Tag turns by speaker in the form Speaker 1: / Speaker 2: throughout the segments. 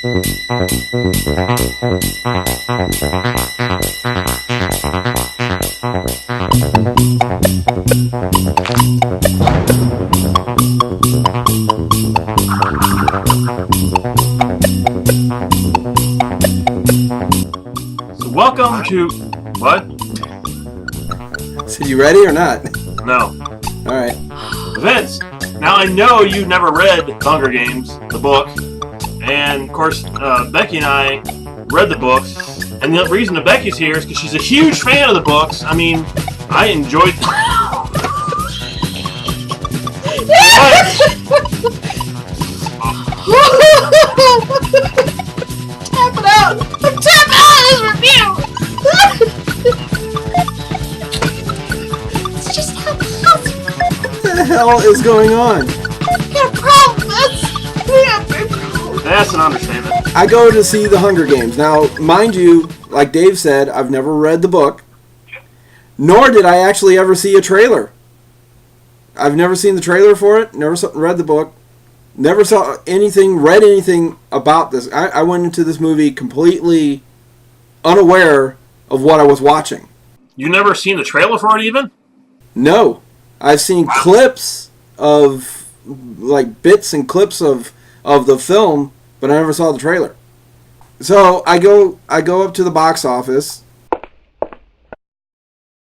Speaker 1: So welcome to... What?
Speaker 2: So you ready or not?
Speaker 1: No.
Speaker 2: Alright.
Speaker 1: Vince, now I know you never read Hunger Games, the book, and of course Becky and I read the books, and the reason that Becky's here is because she's a huge fan of the books. I mean, I enjoyed...
Speaker 3: Tap it out! Tap out his review! It's just how possible.
Speaker 2: What the hell is going on?
Speaker 3: We got a problem, Vince.
Speaker 1: That's an understatement.
Speaker 2: I go to see the Hunger Games. Now, mind you, like Dave said, I've never read the book, nor did I actually ever see a trailer. I've never seen the trailer for it, never read the book, never saw anything, read anything about this. I went into this movie completely unaware of what I was watching.
Speaker 1: You never seen the trailer for it even?
Speaker 2: No. I've seen clips of, like, bits and clips of the film, but I never saw the trailer. So I go up to the box office.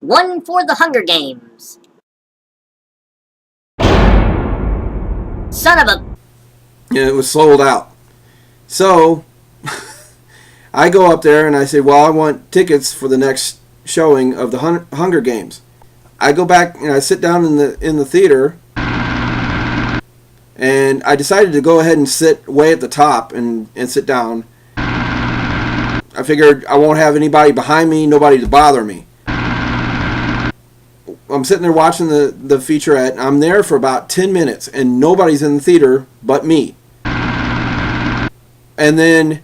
Speaker 4: One for the Hunger Games. Son of a...
Speaker 2: And it was sold out. So I go up there and I say, well, I want tickets for the next showing of the Hunger Games. I go back and I sit down in the theater, and I decided to go ahead and sit way at the top and sit down. I figured I won't have anybody behind me, nobody to bother me. I'm sitting there watching the featurette. I'm there for about 10 minutes, and nobody's in the theater but me. And then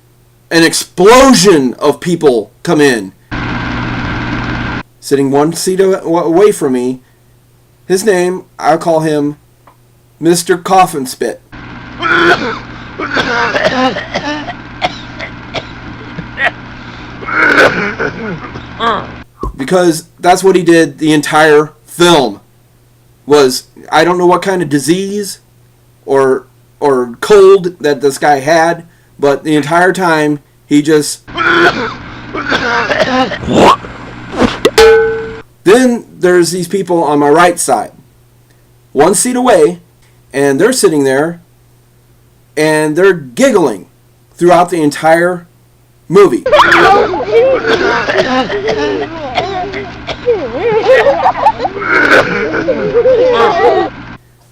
Speaker 2: an explosion of people come in. Sitting one seat away from me. His name, I'll call him Mr. Coffin Spit. Because that's what he did the entire film. Was, I don't know what kind of disease or cold that this guy had, but the entire time he just... Then there's these people on my right side, one seat away, and they're sitting there and they're giggling throughout the entire movie.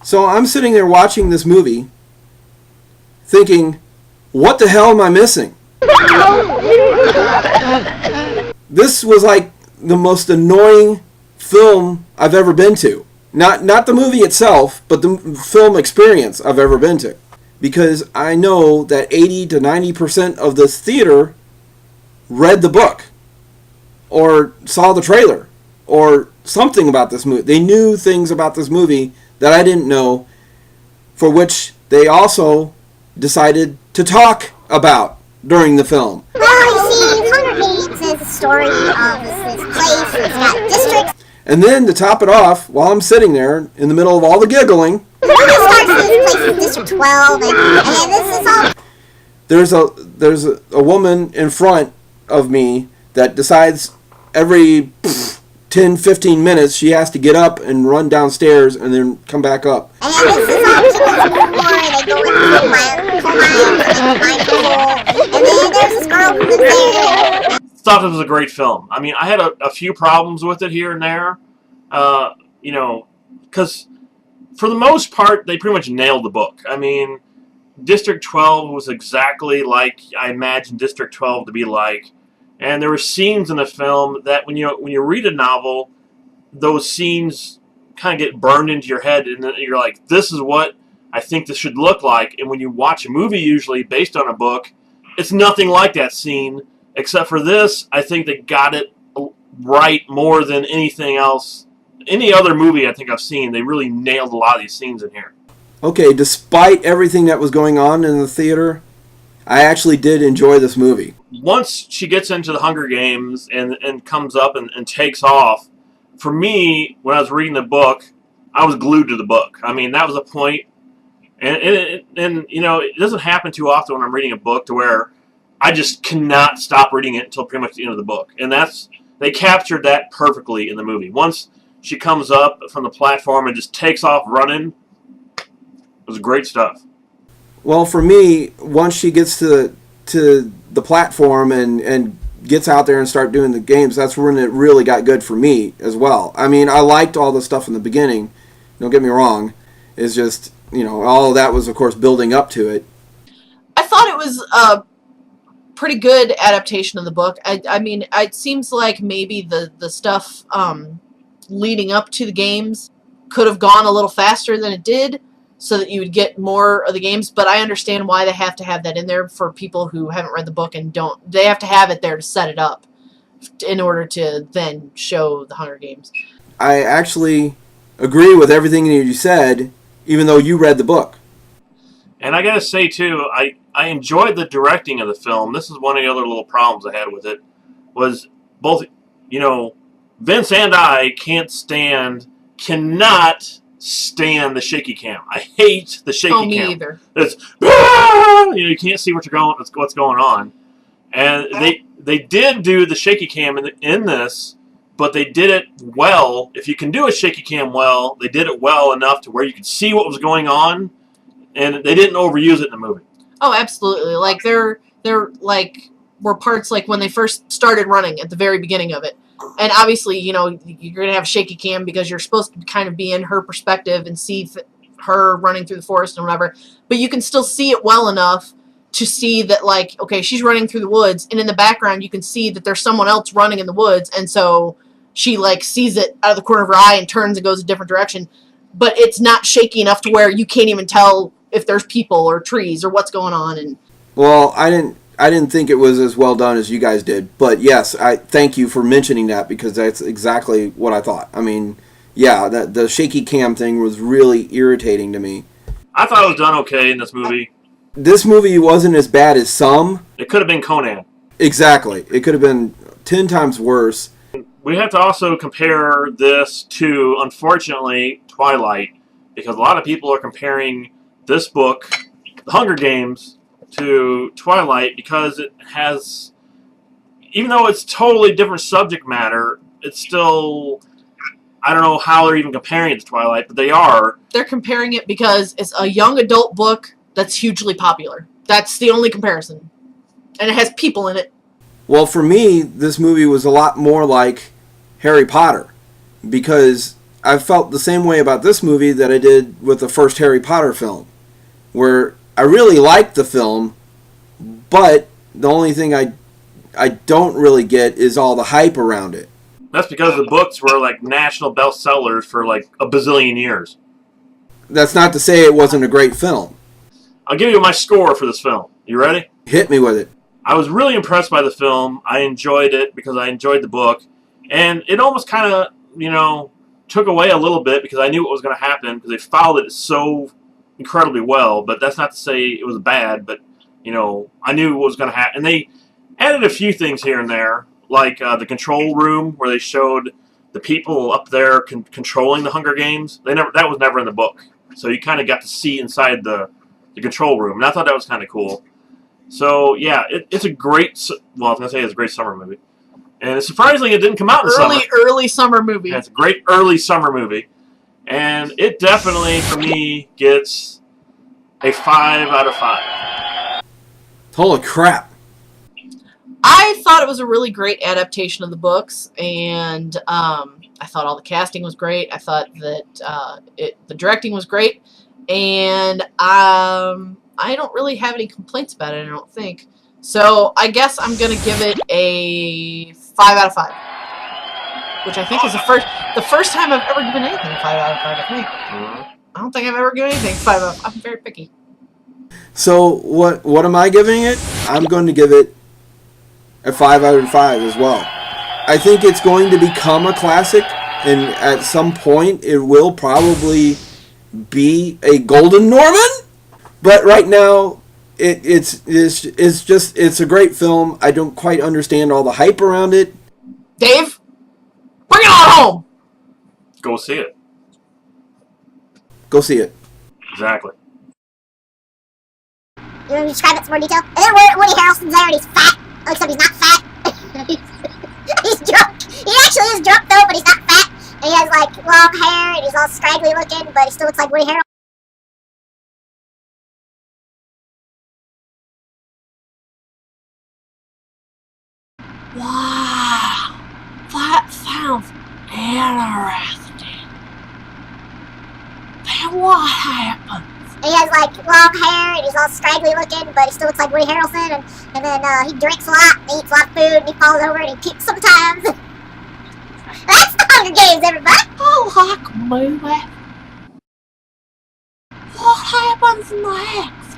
Speaker 2: So I'm sitting there watching this movie thinking, what the hell am I missing? This was like the most annoying film I've ever been to. Not the movie itself, but the film experience I've ever been to. Because I know that 80 to 90% of this theater read the book, or saw the trailer, or something about this movie. They knew things about this movie that I didn't know, for which they also decided to talk about during the film.
Speaker 5: Well, you see, Hunger Games is a story of this place. It's got districts.
Speaker 2: And then to top it off, while I'm sitting there in the middle of all the giggling,
Speaker 5: The movie starts in this place in District 12, and this is all...
Speaker 2: there's a woman in front of me that decides every 10-15 minutes she has to get up and run downstairs and then come back up.
Speaker 5: And this is all people before they go into the mines, and find coal. And then there's this girl who lives there.
Speaker 1: Thought it was a great film. I mean, I had a few problems with it here and there, because for the most part, they pretty much nailed the book. I mean, District 12 was exactly like I imagined District 12 to be like, and there were scenes in the film that when you read a novel, those scenes kind of get burned into your head, and then you're like, this is what I think this should look like. And when you watch a movie, usually based on a book, it's nothing like that scene. Except for this, I think they got it right more than anything else. Any other movie I think I've seen, they really nailed a lot of these scenes in here.
Speaker 2: Okay, despite everything that was going on in the theater, I actually did enjoy this movie.
Speaker 1: Once she gets into the Hunger Games and comes up and takes off, for me, when I was reading the book, I was glued to the book. I mean, that was the point. And you know, it doesn't happen too often when I'm reading a book to where I just cannot stop reading it until pretty much the end of the book. And they captured that perfectly in the movie. Once she comes up from the platform and just takes off running, it was great stuff.
Speaker 2: Well, for me, once she gets to the platform and gets out there and start doing the games, that's when it really got good for me as well. I mean, I liked all the stuff in the beginning. Don't get me wrong. It's just, you know, all of that was, of course, building up to it.
Speaker 3: I thought it was a pretty good adaptation of the book. I mean, it seems like maybe the stuff leading up to the games could have gone a little faster than it did, so that you would get more of the games, but I understand why they have to have that in there for people who haven't read the book and they have to have it there to set it up in order to then show the Hunger Games.
Speaker 2: I actually agree with everything you said, even though you read the book.
Speaker 1: And I gotta say, too, I enjoyed the directing of the film. This is one of the other little problems I had with it, was both, you know, Vince and I cannot stand the shaky cam. I hate the shaky cam.
Speaker 3: Me either.
Speaker 1: It's, you know, you can't see what's going on. And they did do the shaky cam in this, but they did it well. If you can do a shaky cam well, they did it well enough to where you could see what was going on, and they didn't overuse it in the movie.
Speaker 3: Oh, absolutely. Like there like were parts like when they first started running at the very beginning of it. And obviously, you know, you're going to have shaky cam because you're supposed to kind of be in her perspective and see her running through the forest and whatever. But you can still see it well enough to see that, like, okay, she's running through the woods. And in the background, you can see that there's someone else running in the woods. And so she, like, sees it out of the corner of her eye and turns and goes a different direction. But it's not shaky enough to where you can't even tell if there's people or trees or what's going on. And
Speaker 2: well, I didn't think it was as well done as you guys did, but yes, I thank you for mentioning that because that's exactly what I thought. I mean, yeah, the shaky cam thing was really irritating to me.
Speaker 1: I thought it was done okay in this movie.
Speaker 2: This movie wasn't as bad as some.
Speaker 1: It could have been Conan.
Speaker 2: Exactly. It could have been 10 times worse.
Speaker 1: We have to also compare this to, unfortunately, Twilight, because a lot of people are comparing this book, The Hunger Games, to Twilight because it has, even though it's totally different subject matter, it's still, I don't know how they're even comparing it to Twilight, but they are.
Speaker 3: They're comparing it because it's a young adult book that's hugely popular. That's the only comparison. And it has people in it.
Speaker 2: Well, for me, this movie was a lot more like Harry Potter because I felt the same way about this movie that I did with the first Harry Potter film, where I really liked the film, but the only thing I don't really get is all the hype around it.
Speaker 1: That's because the books were like national bestsellers for like a bazillion years.
Speaker 2: That's not to say it wasn't a great film.
Speaker 1: I'll give you my score for this film. You ready?
Speaker 2: Hit me with it.
Speaker 1: I was really impressed by the film. I enjoyed it because I enjoyed the book. And it almost kind of, you know, took away a little bit because I knew what was going to happen because they followed it so incredibly well. But that's not to say it was bad, but, you know, I knew what was going to happen. And they added a few things here and there, like the control room where they showed the people up there controlling the Hunger Games. That was never in the book. So you kind of got to see inside the control room. And I thought that was kind of cool. So, yeah, it's a great, well, I was going to say it's a great summer movie. And surprisingly, it didn't come out in the summer.
Speaker 3: Early summer movie.
Speaker 1: Yeah, it's a great early summer movie. And it definitely, for me, gets a 5 out of 5.
Speaker 2: Holy crap.
Speaker 3: I thought it was a really great adaptation of the books, and I thought all the casting was great. I thought that the directing was great, and I don't really have any complaints about it, I don't think. So I guess I'm going to give it a 5 out of 5. Which I think is the first time I've ever given anything a 5 out of 5, I think. I don't think I've ever given anything 5 out of 5. I'm very picky.
Speaker 2: So what am I giving it? I'm going to give it a 5 out of 5 as well. I think it's going to become a classic, and at some point it will probably be a Golden Norman. But right now, It's a great film. I don't quite understand all the hype around it.
Speaker 3: Dave, bring it on home.
Speaker 1: Go see it.
Speaker 2: Go see it.
Speaker 1: Exactly.
Speaker 5: You want me to describe it in more detail? And then Woody Harrelson's there and he's fat. Except he's not fat. He's drunk. He actually is drunk though, but he's not fat. And he has like long hair and he's all scraggly looking, but he still looks like Woody Harrelson.
Speaker 3: Wow, that sounds interesting. Then what happened?
Speaker 5: And he has like long hair and he's all scraggly looking, but he still looks like Woody Harrelson. And then he drinks a lot, and he eats a lot of food, and he falls over and he kicks sometimes. That's the Hunger Games, everybody.
Speaker 3: I like a movie. What happens next?